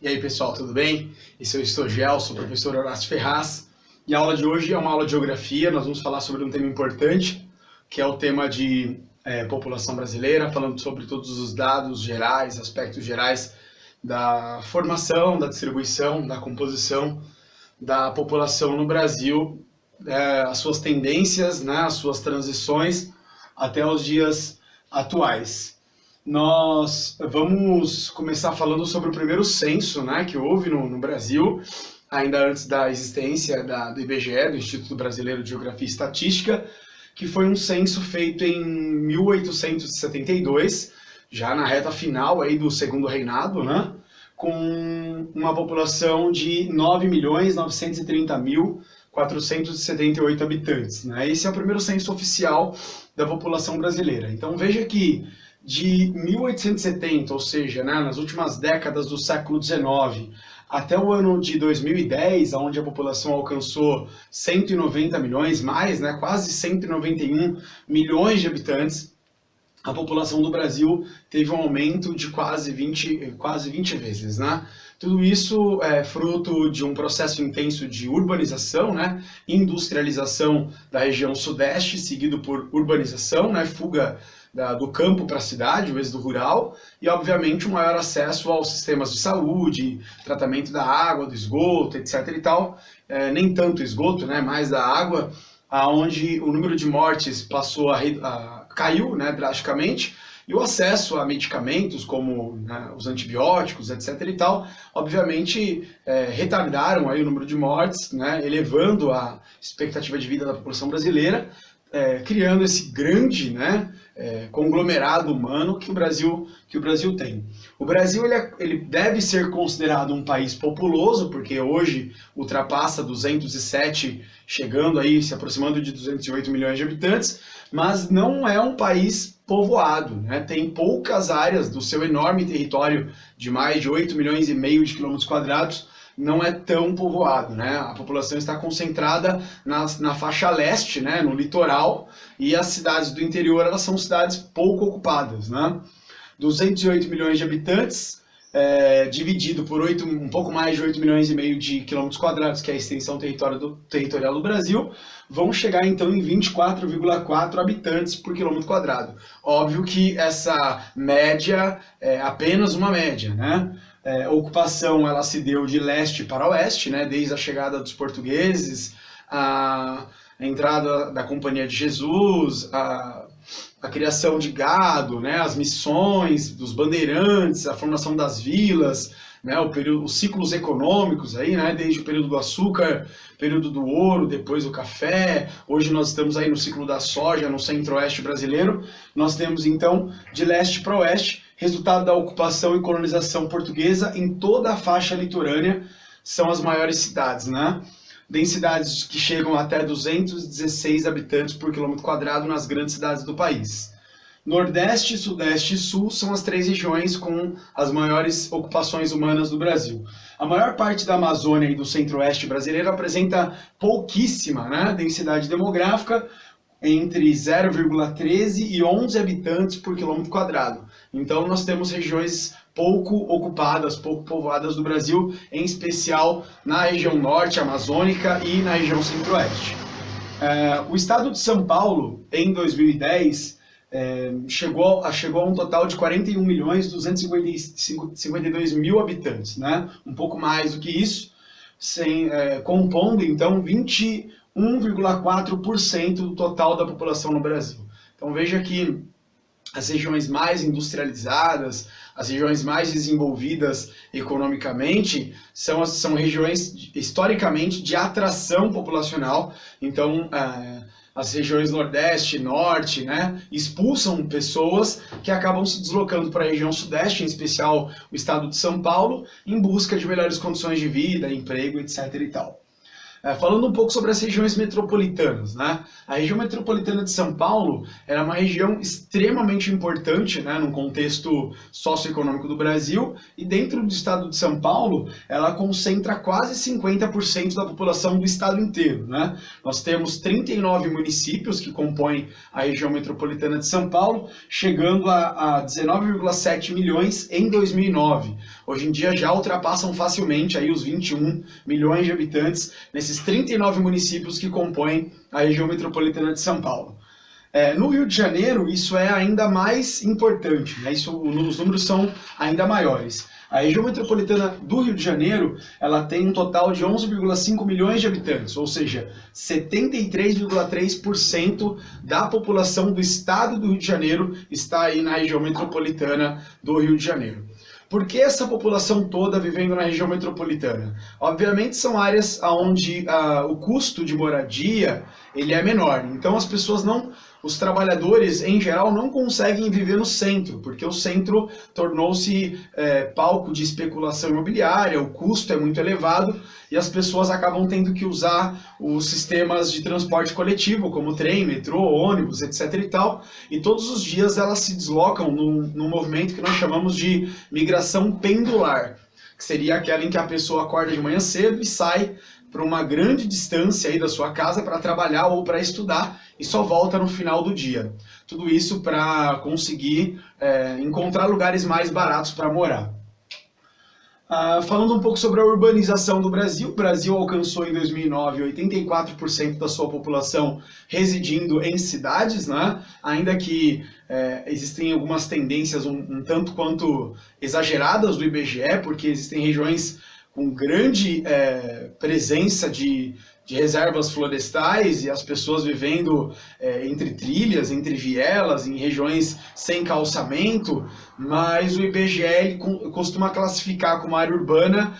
E aí pessoal, tudo bem? Esse é o Estogel, sou o professor Horácio Ferraz e a aula de hoje é uma aula de geografia. Nós vamos falar sobre um tema importante, que é o tema de população brasileira, falando sobre todos os dados gerais, aspectos gerais da formação, da distribuição, da composição da população no Brasil, as suas tendências, né, as suas transições até os dias atuais. Nós vamos começar falando sobre o primeiro censo, né, que houve no Brasil, ainda antes da existência do IBGE, do Instituto Brasileiro de Geografia e Estatística, que foi um censo feito em 1872, já na reta final aí do Segundo Reinado, né, com uma população de 9.930.478 habitantes. Né? Esse é o primeiro censo oficial da população brasileira. Então veja que de 1870, ou seja, né, nas últimas décadas do século XIX, até o ano de 2010, onde a população alcançou 190 milhões, mais, né, quase 191 milhões de habitantes, a população do Brasil teve um aumento de quase 20 vezes, né? Tudo isso é fruto de um processo intenso de urbanização, né, industrialização da região sudeste, seguido por urbanização, né, fuga do campo para a cidade, o êxodo rural, e obviamente um maior acesso aos sistemas de saúde, tratamento da água, do esgoto, etc. e tal. Nem tanto esgoto, né, mais da água, onde o número de mortes caiu, né, drasticamente, e o acesso a medicamentos como, né, os antibióticos, etc. e tal, obviamente retardaram aí o número de mortes, né, elevando a expectativa de vida da população brasileira, criando esse grande, né, conglomerado humano que o Brasil tem. O Brasil ele deve ser considerado um país populoso, porque hoje ultrapassa 207, chegando aí, se aproximando de 208 milhões de habitantes, mas não é um país povoado, né? Tem poucas áreas do seu enorme território de mais de 8 milhões e meio de quilômetros quadrados, não é tão povoado, né? A população está concentrada na faixa leste, né, no litoral, e as cidades do interior, elas são cidades pouco ocupadas, né? 208 milhões de habitantes, dividido por um pouco mais de 8 milhões e meio de quilômetros quadrados, que é a extensão territorial do Brasil, vão chegar então em 24,4 habitantes por quilômetro quadrado. Óbvio que essa média é apenas uma média, né? A ocupação ela se deu de leste para oeste, né, desde a chegada dos portugueses, a entrada da Companhia de Jesus, a criação de gado, né, as missões dos bandeirantes, a formação das vilas, né, os ciclos econômicos aí, né, desde o período do açúcar, período do ouro, depois do café. Hoje nós estamos aí no ciclo da soja, no centro-oeste brasileiro. Nós temos então de leste para oeste, resultado da ocupação e colonização portuguesa em toda a faixa litorânea, são as maiores cidades, né? Densidades que chegam até 216 habitantes por quilômetro quadrado nas grandes cidades do país. Nordeste, Sudeste e Sul são as três regiões com as maiores ocupações humanas do Brasil. A maior parte da Amazônia e do Centro-Oeste brasileiro apresenta pouquíssima, né, densidade demográfica, entre 0,13 e 11 habitantes por quilômetro quadrado. Então nós temos regiões pouco ocupadas, pouco povoadas do Brasil, em especial na região norte amazônica e na região centro-oeste. O estado de São Paulo, em 2010, chegou a um total de 41.252.000 habitantes, né? Um pouco mais do que isso, compondo então 21,4% do total da população no Brasil. Então veja que as regiões mais industrializadas, as regiões mais desenvolvidas economicamente, são regiões historicamente de atração populacional. Então as regiões Nordeste e Norte, né, expulsam pessoas que acabam se deslocando para a região Sudeste, em especial o estado de São Paulo, em busca de melhores condições de vida, emprego, etc. e tal. Falando um pouco sobre as regiões metropolitanas, né? A região metropolitana de São Paulo é uma região extremamente importante, né, no contexto socioeconômico do Brasil, e dentro do estado de São Paulo, ela concentra quase 50% da população do estado inteiro, né? Nós temos 39 municípios que compõem a região metropolitana de São Paulo, chegando a 19,7 milhões em 2009. Hoje em dia já ultrapassam facilmente aí os 21 milhões de habitantes nesses 39 municípios que compõem a região metropolitana de São Paulo. No Rio de Janeiro, isso é ainda mais importante, né? Os números são ainda maiores. A região metropolitana do Rio de Janeiro, ela tem um total de 11,5 milhões de habitantes, ou seja, 73,3% da população do estado do Rio de Janeiro está aí na região metropolitana do Rio de Janeiro. Por que essa população toda vivendo na região metropolitana? Obviamente são áreas onde o custo de moradia ele é menor. Então os trabalhadores em geral não conseguem viver no centro, porque o centro tornou-se palco de especulação imobiliária, o custo é muito elevado e as pessoas acabam tendo que usar os sistemas de transporte coletivo, como trem, metrô, ônibus, etc. e tal, e todos os dias elas se deslocam num movimento que nós chamamos de migração pendular, que seria aquela em que a pessoa acorda de manhã cedo e sai para uma grande distância aí da sua casa para trabalhar ou para estudar e só volta no final do dia. Tudo isso para conseguir encontrar lugares mais baratos para morar. Falando um pouco sobre a urbanização do Brasil, o Brasil alcançou em 2009 84% da sua população residindo em cidades, né? Ainda que existem algumas tendências um tanto quanto exageradas do IBGE, porque existem regiões com grande presença de reservas florestais e as pessoas vivendo entre trilhas, entre vielas, em regiões sem calçamento, mas o IBGE ele costuma classificar como área urbana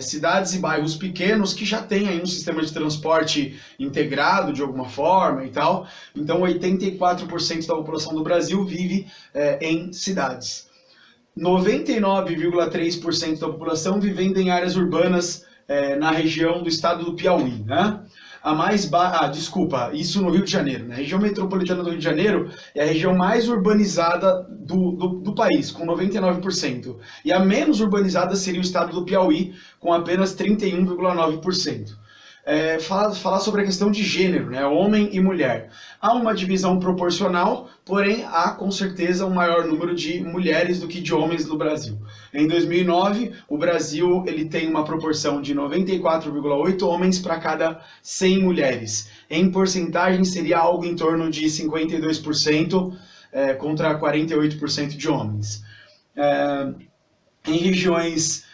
cidades e bairros pequenos que já têm aí um sistema de transporte integrado de alguma forma e tal. Então 84% da população do Brasil vive em cidades. 99,3% da população vivendo em áreas urbanas na região do estado do Piauí, né? Isso no Rio de Janeiro, né? A região metropolitana do Rio de Janeiro é a região mais urbanizada do país, com 99%. E a menos urbanizada seria o estado do Piauí, com apenas 31,9%. Falar sobre a questão de gênero, né? Homem e mulher. Há uma divisão proporcional, porém há com certeza um maior número de mulheres do que de homens no Brasil. Em 2009, o Brasil ele tem uma proporção de 94,8 homens para cada 100 mulheres. Em porcentagem seria algo em torno de 52% contra 48% de homens. Em regiões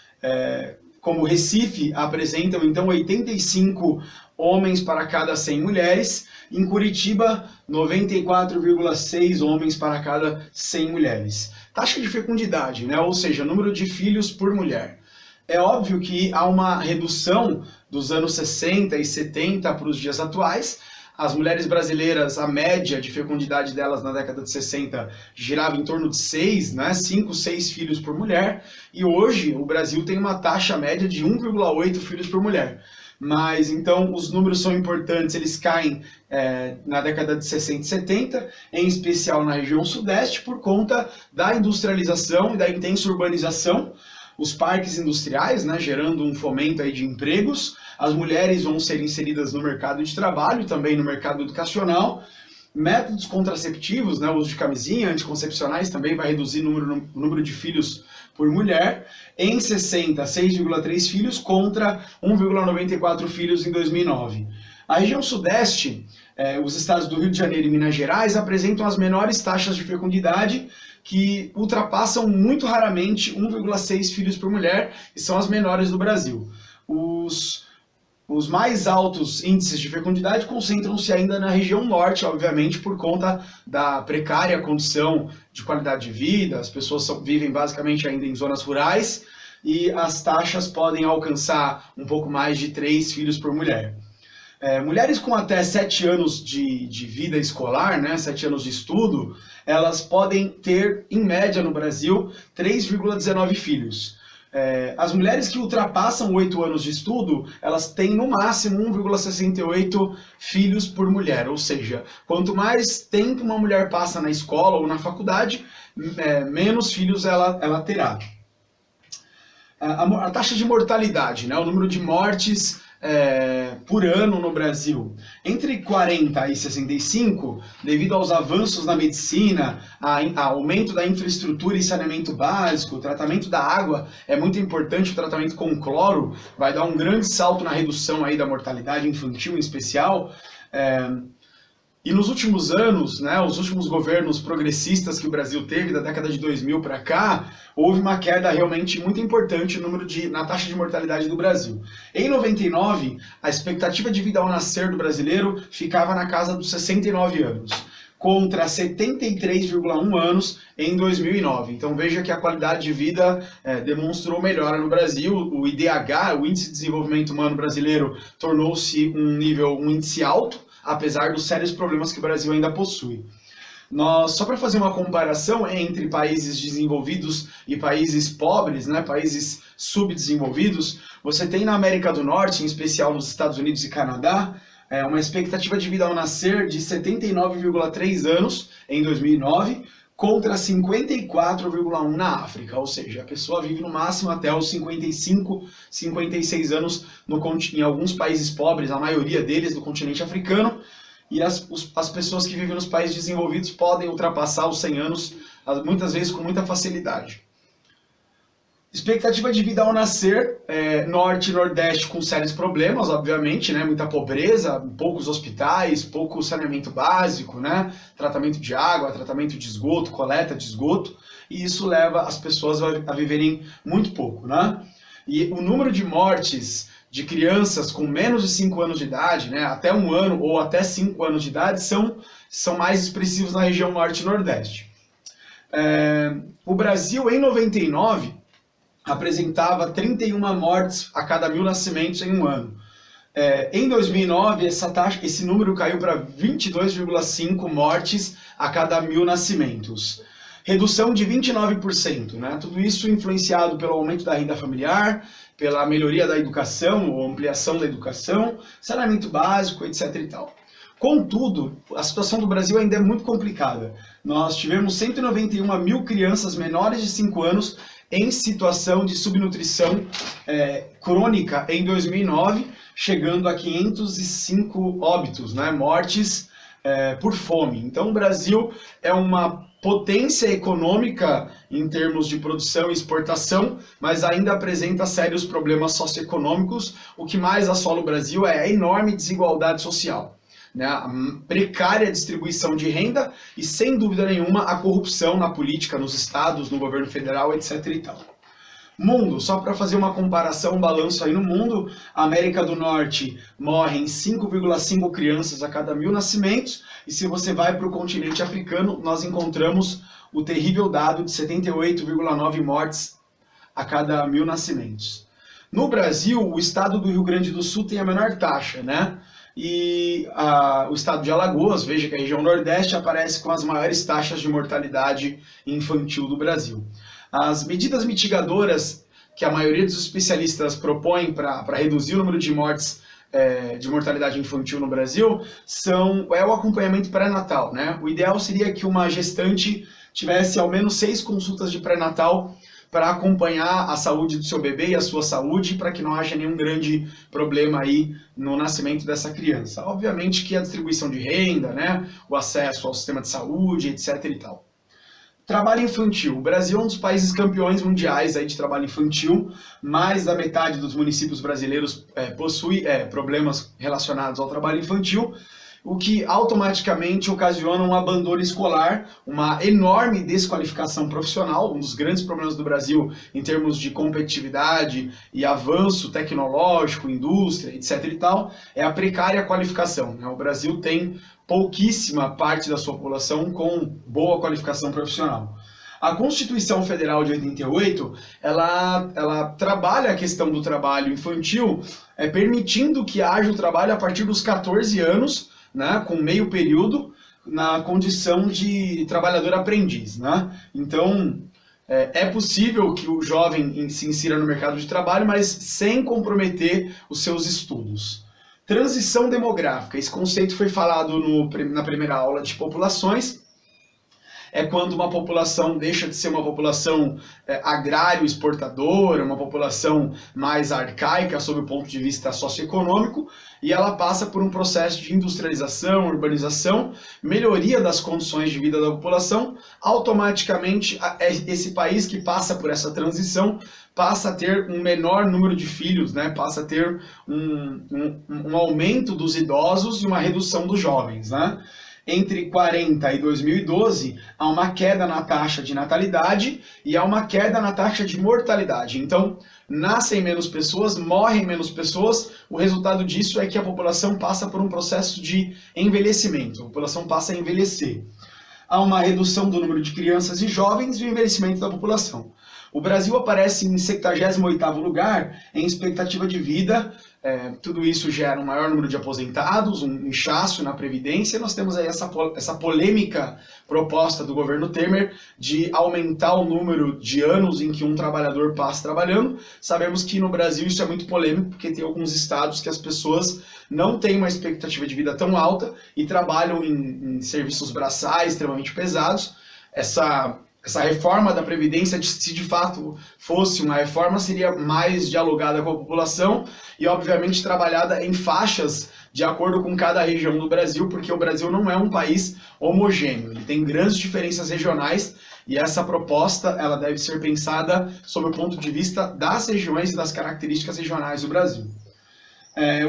como Recife, apresentam então 85 homens para cada 100 mulheres. Em Curitiba, 94,6 homens para cada 100 mulheres. Taxa de fecundidade, né? Ou seja, número de filhos por mulher. É óbvio que há uma redução dos anos 60 e 70 para os dias atuais. As mulheres brasileiras, a média de fecundidade delas na década de 60 girava em torno de 6, né? 5, 6 filhos por mulher. E hoje o Brasil tem uma taxa média de 1,8 filhos por mulher. Mas então os números são importantes, eles caem na década de 60 e 70, em especial na região sudeste, por conta da industrialização e da intensa urbanização. Os parques industriais, né, gerando um fomento aí de empregos, as mulheres vão ser inseridas no mercado de trabalho, também no mercado educacional. Métodos contraceptivos, né, o uso de camisinha, anticoncepcionais, também vai reduzir o número de filhos por mulher. Em 60, 6,3 filhos contra 1,94 filhos em 2009. A região sudeste, os estados do Rio de Janeiro e Minas Gerais, apresentam as menores taxas de fecundidade, que ultrapassam muito raramente 1,6 filhos por mulher e são as menores do Brasil. Os mais altos índices de fecundidade concentram-se ainda na região norte, obviamente, por conta da precária condição de qualidade de vida, as pessoas vivem basicamente ainda em zonas rurais e as taxas podem alcançar um pouco mais de 3 filhos por mulher. Mulheres com até 7 anos de vida escolar, né, 7 anos de estudo, elas podem ter, em média no Brasil, 3,19 filhos. As mulheres que ultrapassam 8 anos de estudo, elas têm no máximo 1,68 filhos por mulher, ou seja, quanto mais tempo uma mulher passa na escola ou na faculdade, menos filhos ela terá. A taxa de mortalidade, né, o número de mortes por ano no Brasil. Entre 40 e 65, devido aos avanços na medicina, aumento da infraestrutura e saneamento básico, o tratamento da água é muito importante, o tratamento com cloro vai dar um grande salto na redução aí da mortalidade infantil em especial. E nos últimos anos, né, os últimos governos progressistas que o Brasil teve, da década de 2000 para cá, houve uma queda realmente muito importante na taxa de mortalidade do Brasil. Em 99, a expectativa de vida ao nascer do brasileiro ficava na casa dos 69 anos, contra 73,1 anos em 2009. Então veja que a qualidade de vida demonstrou melhora no Brasil. O IDH, o Índice de Desenvolvimento Humano Brasileiro, tornou-se um índice alto, apesar dos sérios problemas que o Brasil ainda possui. Só para fazer uma comparação entre países desenvolvidos e países pobres, né, países subdesenvolvidos, você tem na América do Norte, em especial nos Estados Unidos e Canadá, uma expectativa de vida ao nascer de 79,3 anos em 2009, contra 54,1 na África, ou seja, a pessoa vive no máximo até os 55, 56 anos em alguns países pobres, a maioria deles do continente africano, e as pessoas que vivem nos países desenvolvidos podem ultrapassar os 100 anos, muitas vezes com muita facilidade. Expectativa de vida ao nascer, Norte e Nordeste com sérios problemas, obviamente, né? Muita pobreza, poucos hospitais, pouco saneamento básico, né? Tratamento de água, tratamento de esgoto, coleta de esgoto, e isso leva as pessoas a viverem muito pouco, né? E o número de mortes de crianças com menos de 5 anos de idade, né? Até 1 ano ou até 5 anos de idade, são mais expressivos na região Norte e Nordeste. O Brasil, em 99, apresentava 31 mortes a cada 1.000 nascimentos em um ano. Em 2009, esse número caiu para 22,5 mortes a cada 1.000 nascimentos. Redução de 29%, né? Tudo isso influenciado pelo aumento da renda familiar, pela melhoria da educação, ou ampliação da educação, saneamento básico, etc. e tal. Contudo, a situação do Brasil ainda é muito complicada. Nós tivemos 191 mil crianças menores de 5 anos em situação de subnutrição crônica em 2009, chegando a 505 óbitos, né, mortes por fome. Então o Brasil é uma potência econômica em termos de produção e exportação, mas ainda apresenta sérios problemas socioeconômicos. O que mais assola o Brasil é a enorme desigualdade social, né, a precária distribuição de renda e, sem dúvida nenhuma, a corrupção na política, nos estados, no governo federal, etc. e tal. Mundo, só para fazer uma comparação, um balanço aí no mundo, a América do Norte morrem 5,5 crianças a cada 1.000 nascimentos, e se você vai para o continente africano, nós encontramos o terrível dado de 78,9 mortes a cada 1.000 nascimentos. No Brasil, o estado do Rio Grande do Sul tem a menor taxa, né? E o estado de Alagoas, veja que a região Nordeste aparece com as maiores taxas de mortalidade infantil do Brasil. As medidas mitigadoras que a maioria dos especialistas propõem para reduzir o número de mortes de mortalidade infantil no Brasil é o acompanhamento pré-natal, né? O ideal seria que uma gestante tivesse ao menos 6 consultas de pré-natal para acompanhar a saúde do seu bebê e a sua saúde, para que não haja nenhum grande problema aí no nascimento dessa criança. Obviamente que a distribuição de renda, né, o acesso ao sistema de saúde, etc. e tal. Trabalho infantil. O Brasil é um dos países campeões mundiais aí de trabalho infantil. Mais da metade dos municípios brasileiros possui problemas relacionados ao trabalho infantil, o que automaticamente ocasiona um abandono escolar, uma enorme desqualificação profissional. Um dos grandes problemas do Brasil em termos de competitividade e avanço tecnológico, indústria, etc. e tal, é a precária qualificação, né? O Brasil tem pouquíssima parte da sua população com boa qualificação profissional. A Constituição Federal de 88, ela trabalha a questão do trabalho infantil, permitindo que haja o trabalho a partir dos 14 anos, né, com meio período, na condição de trabalhador aprendiz, né? Então, É possível que o jovem se insira no mercado de trabalho, mas sem comprometer os seus estudos. Transição demográfica. Esse conceito foi falado na primeira aula de populações. É quando uma população deixa de ser uma população agrário-exportadora, uma população mais arcaica sob o ponto de vista socioeconômico, e ela passa por um processo de industrialização, urbanização, melhoria das condições de vida da população. Automaticamente, esse país que passa por essa transição passa a ter um menor número de filhos, né? Passa a ter um aumento dos idosos e uma redução dos jovens, né? Entre 40 e 2012, há uma queda na taxa de natalidade e há uma queda na taxa de mortalidade. Então, nascem menos pessoas, morrem menos pessoas, o resultado disso é que a população passa por um processo de envelhecimento, a população passa a envelhecer. Há uma redução do número de crianças e jovens e o envelhecimento da população. O Brasil aparece em 78º lugar em expectativa de vida. Tudo isso gera um maior número de aposentados, um inchaço na Previdência. Nós temos aí essa polêmica proposta do governo Temer de aumentar o número de anos em que um trabalhador passa trabalhando. Sabemos que no Brasil isso é muito polêmico, porque tem alguns estados que as pessoas não têm uma expectativa de vida tão alta e trabalham em serviços braçais extremamente pesados. Essa reforma da Previdência, se de fato fosse uma reforma, seria mais dialogada com a população e, obviamente, trabalhada em faixas de acordo com cada região do Brasil, porque o Brasil não é um país homogêneo, ele tem grandes diferenças regionais e essa proposta ela deve ser pensada sob o ponto de vista das regiões e das características regionais do Brasil.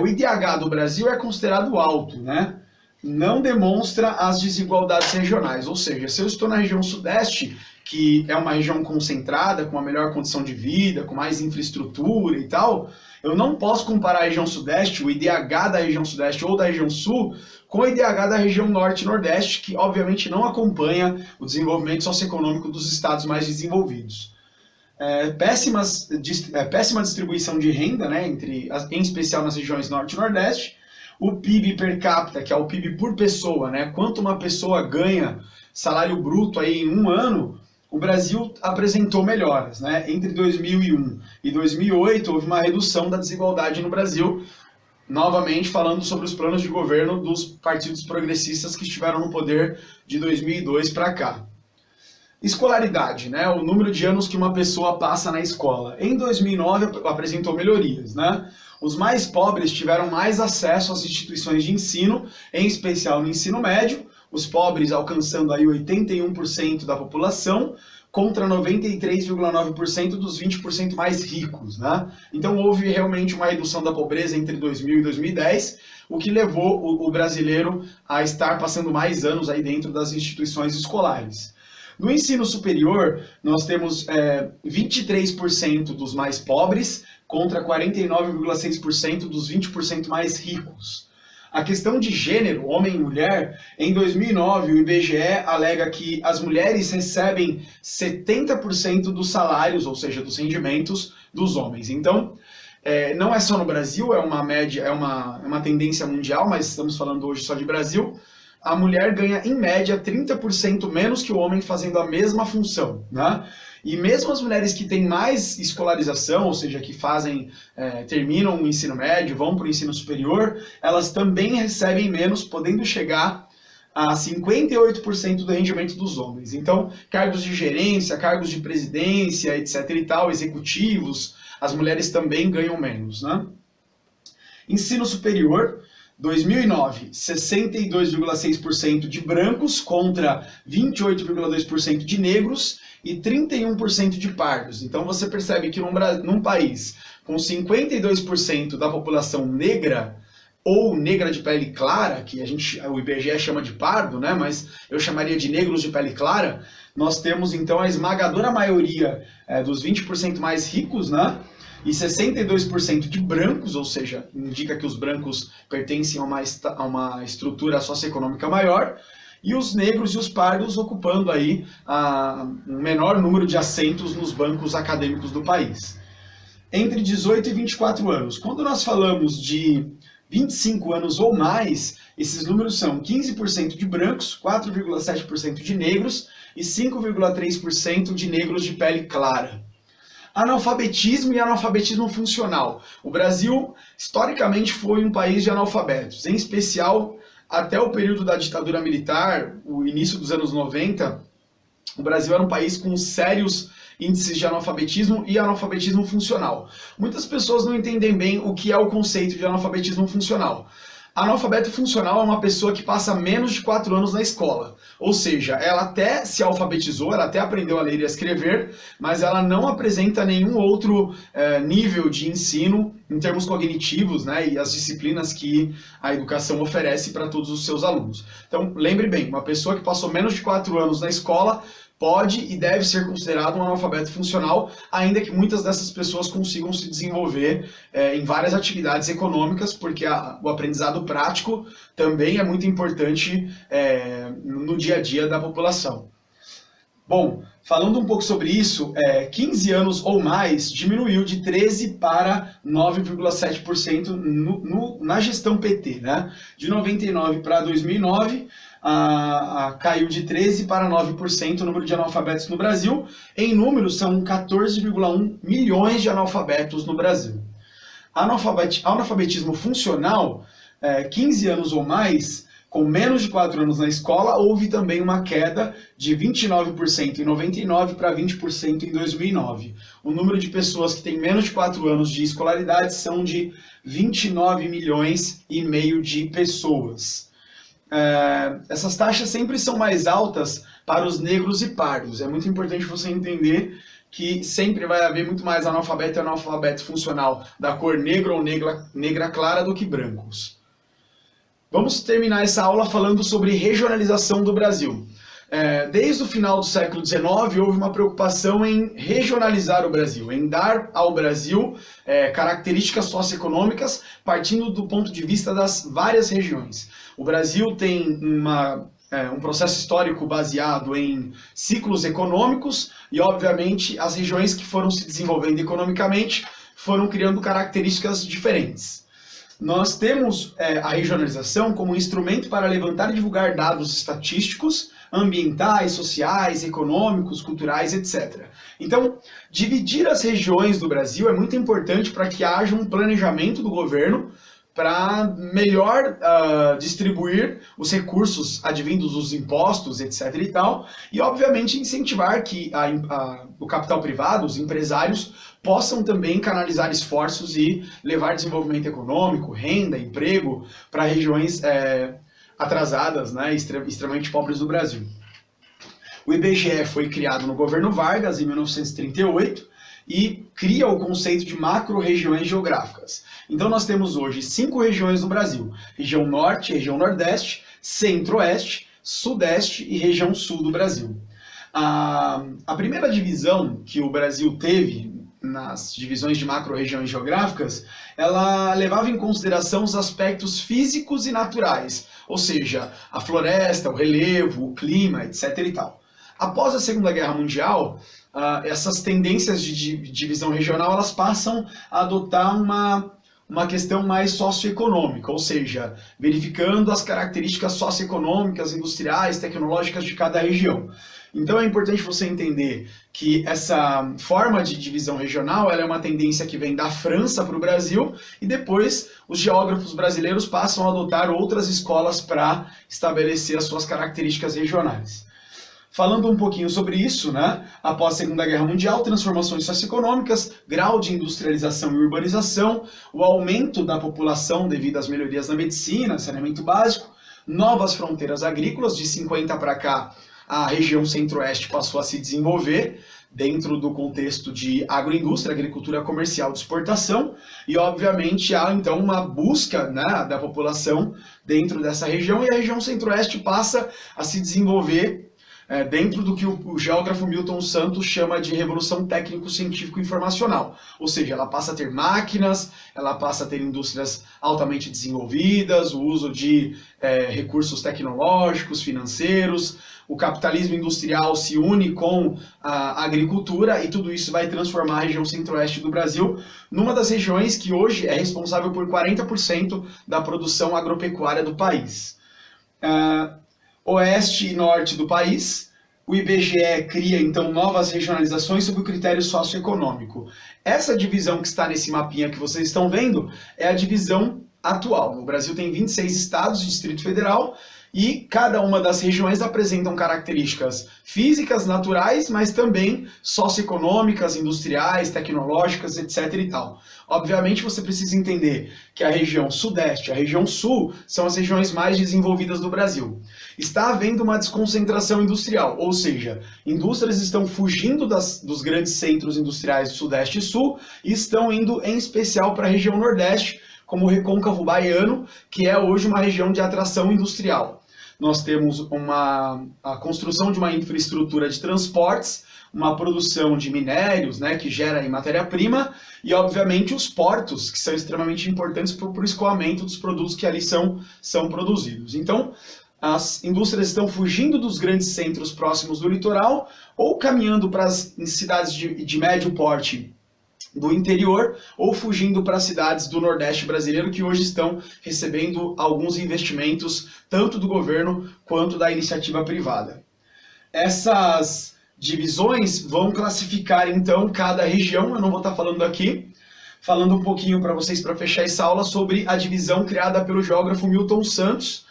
O IDH do Brasil é considerado alto, né? Não demonstra as desigualdades regionais, ou seja, se eu estou na região sudeste, que é uma região concentrada, com uma melhor condição de vida, com mais infraestrutura e tal, eu não posso comparar a região sudeste, o IDH da região sudeste ou da região sul, com o IDH da região norte e nordeste, que obviamente não acompanha o desenvolvimento socioeconômico dos estados mais desenvolvidos. Péssima distribuição de renda, né, em especial nas regiões norte e nordeste. O PIB per capita, que é o PIB por pessoa, né? Quanto uma pessoa ganha salário bruto aí em um ano, o Brasil apresentou melhoras, né? Entre 2001 e 2008 houve uma redução da desigualdade no Brasil, novamente falando sobre os planos de governo dos partidos progressistas que estiveram no poder de 2002 para cá. Escolaridade, né? O número de anos que uma pessoa passa na escola. Em 2009 apresentou melhorias, né? Os mais pobres tiveram mais acesso às instituições de ensino, em especial no ensino médio, os pobres alcançando aí 81% da população, contra 93,9% dos 20% mais ricos, né? Então houve realmente uma redução da pobreza entre 2000 e 2010, o que levou o brasileiro a estar passando mais anos aí dentro das instituições escolares. No ensino superior, nós temos 23% dos mais pobres contra 49,6% dos 20% mais ricos. A questão de gênero, homem e mulher, em 2009 o IBGE alega que as mulheres recebem 70% dos salários, ou seja, dos rendimentos dos homens. Então, não é só no Brasil, é uma média, é uma tendência mundial, mas estamos falando hoje só de Brasil. A mulher ganha, em média, 30% menos que o homem fazendo a mesma função, né? E mesmo as mulheres que têm mais escolarização, ou seja, que terminam o ensino médio, vão para o ensino superior, elas também recebem menos, podendo chegar a 58% do rendimento dos homens. Então, cargos de gerência, cargos de presidência, etc. e tal, executivos, as mulheres também ganham menos, né? Ensino superior. 2009, 62,6% de brancos contra 28,2% de negros e 31% de pardos. Então você percebe que num país com 52% da população negra, ou negra de pele clara, que o IBGE chama de pardo, né? Mas eu chamaria de negros de pele clara, nós temos então a esmagadora maioria dos 20% mais ricos, né? E 62% de brancos, ou seja, indica que os brancos pertencem a uma estrutura socioeconômica maior, e os negros e os pardos ocupando aí um menor número de assentos nos bancos acadêmicos do país. Entre 18 e 24 anos, quando nós falamos de 25 anos ou mais, esses números são 15% de brancos, 4,7% de negros e 5,3% de negros de pele clara. Analfabetismo e analfabetismo funcional. O Brasil, historicamente, foi um país de analfabetos, em especial até o período da ditadura militar, o início dos anos 90, o Brasil era um país com sérios índices de analfabetismo e analfabetismo funcional. Muitas pessoas não entendem bem o que é o conceito de analfabetismo funcional. Analfabeto funcional é uma pessoa que passa menos de 4 anos na escola. Ou seja, ela até se alfabetizou, ela até aprendeu a ler e a escrever, mas ela não apresenta nenhum outro nível de ensino em termos cognitivos, né, e as disciplinas que a educação oferece para todos os seus alunos. Então, lembre bem, uma pessoa que passou menos de 4 anos na escola pode e deve ser considerado um analfabeto funcional, ainda que muitas dessas pessoas consigam se desenvolver em várias atividades econômicas, porque o aprendizado prático também é muito importante no dia a dia da população. Bom, falando um pouco sobre isso, 15 anos ou mais diminuiu de 13% para 9,7% na gestão PT, né? De 99 para 2009, caiu de 13% para 9% o número de analfabetos no Brasil. Em números, são 14,1 milhões de analfabetos no Brasil. Analfabetismo funcional, 15 anos ou mais, com menos de 4 anos na escola, houve também uma queda de 29% em 99 para 20% em 2009. O número de pessoas que têm menos de 4 anos de escolaridade são de 29 milhões e meio de pessoas. Essas taxas sempre são mais altas para os negros e pardos. É muito importante você entender que sempre vai haver muito mais analfabeto e analfabeto funcional da cor negra ou negra clara do que brancos. Vamos terminar essa aula falando sobre regionalização do Brasil. Desde o final do século XIX, houve uma preocupação em regionalizar o Brasil, em dar ao Brasil características socioeconômicas partindo do ponto de vista das várias regiões. O Brasil tem um processo histórico baseado em ciclos econômicos e, obviamente, as regiões que foram se desenvolvendo economicamente foram criando características diferentes. Nós temos a regionalização como instrumento para levantar e divulgar dados estatísticos, ambientais, sociais, econômicos, culturais, etc. Então, dividir as regiões do Brasil é muito importante para que haja um planejamento do governo para melhor distribuir os recursos advindos dos impostos, etc. e tal, e obviamente incentivar que o capital privado, os empresários, possam também canalizar esforços e levar desenvolvimento econômico, renda, emprego para regiões atrasadas, né, extremamente pobres do Brasil. O IBGE foi criado no governo Vargas em 1938 e cria o conceito de macro-regiões geográficas. Então nós temos hoje 5 regiões no Brasil: região Norte, região Nordeste, Centro-Oeste, Sudeste e região Sul do Brasil. A primeira divisão que o Brasil teve nas divisões de macro-regiões geográficas, ela levava em consideração os aspectos físicos e naturais, ou seja, a floresta, o relevo, o clima, etc. e tal. Após a Segunda Guerra Mundial, essas tendências de divisão regional elas passam a adotar uma questão mais socioeconômica, ou seja, verificando as características socioeconômicas, industriais, tecnológicas de cada região. Então é importante você entender que essa forma de divisão regional ela é uma tendência que vem da França para o Brasil e depois os geógrafos brasileiros passam a adotar outras escolas para estabelecer as suas características regionais. Falando um pouquinho sobre isso, né? Após a Segunda Guerra Mundial, transformações socioeconômicas, grau de industrialização e urbanização, o aumento da população devido às melhorias na medicina, saneamento básico, novas fronteiras agrícolas, de 50 para cá, a região Centro-Oeste passou a se desenvolver dentro do contexto de agroindústria, agricultura comercial de exportação, e obviamente há então uma busca, né, da população dentro dessa região, e a região Centro-Oeste passa a se desenvolver dentro do que o geógrafo Milton Santos chama de revolução técnico-científico-informacional. Ou seja, ela passa a ter máquinas, ela passa a ter indústrias altamente desenvolvidas, o uso de recursos tecnológicos, financeiros, o capitalismo industrial se une com a agricultura e tudo isso vai transformar a região centro-oeste do Brasil numa das regiões que hoje é responsável por 40% da produção agropecuária do país. Oeste e norte do país, o IBGE cria então novas regionalizações sob o critério socioeconômico. Essa divisão que está nesse mapinha que vocês estão vendo é a divisão atual. O Brasil tem 26 estados e Distrito Federal e cada uma das regiões apresentam características físicas, naturais, mas também socioeconômicas, industriais, tecnológicas, etc. e tal. Obviamente você precisa entender que a região sudeste e a região sul são as regiões mais desenvolvidas do Brasil. Está havendo uma desconcentração industrial, ou seja, indústrias estão fugindo dos grandes centros industriais do sudeste e sul e estão indo em especial para a região nordeste, como o Recôncavo Baiano, que é hoje uma região de atração industrial. Nós temos a construção de uma infraestrutura de transportes, uma produção de minérios, né, que gera aí matéria-prima, e obviamente os portos, que são extremamente importantes para o escoamento dos produtos que ali são produzidos. Então, as indústrias estão fugindo dos grandes centros próximos do litoral, ou caminhando para as cidades de médio porte do interior, ou fugindo para as cidades do Nordeste brasileiro, que hoje estão recebendo alguns investimentos, tanto do governo quanto da iniciativa privada. Essas divisões vão classificar, então, cada região. Eu não vou estar falando aqui, falando um pouquinho para vocês, para fechar essa aula, sobre a divisão criada pelo geógrafo Milton Santos.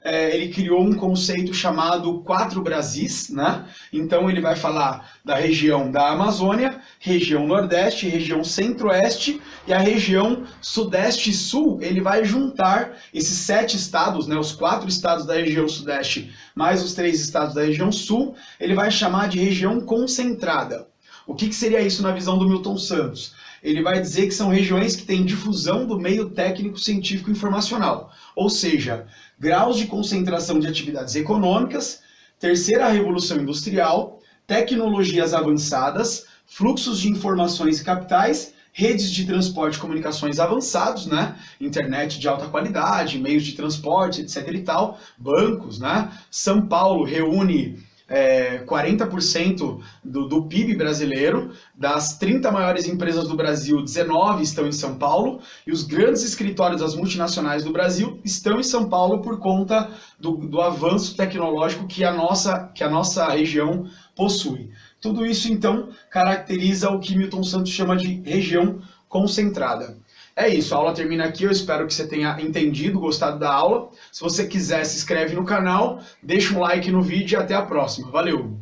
Ele criou um conceito chamado 4 Brasis, né? Então ele vai falar da região da Amazônia, região Nordeste, região Centro-Oeste e a região Sudeste e Sul. Ele vai juntar esses 7 estados, né? Os 4 estados da região Sudeste mais os 3 estados da região Sul, ele vai chamar de região concentrada. O que seria isso na visão do Milton Santos? Ele vai dizer que são regiões que têm difusão do meio técnico, científico e informacional, ou seja, graus de concentração de atividades econômicas, terceira revolução industrial, tecnologias avançadas, fluxos de informações e capitais, redes de transporte e comunicações avançados, né? Internet de alta qualidade, meios de transporte, etc. e tal, bancos, né? São Paulo reúne 40% do PIB brasileiro, das 30 maiores empresas do Brasil, 19 estão em São Paulo, e os grandes escritórios das multinacionais do Brasil estão em São Paulo por conta do avanço tecnológico que a nossa região possui. Tudo isso, então, caracteriza o que Milton Santos chama de região concentrada. É isso, a aula termina aqui, eu espero que você tenha entendido, gostado da aula. Se você quiser, se inscreve no canal, deixa um like no vídeo e até a próxima. Valeu!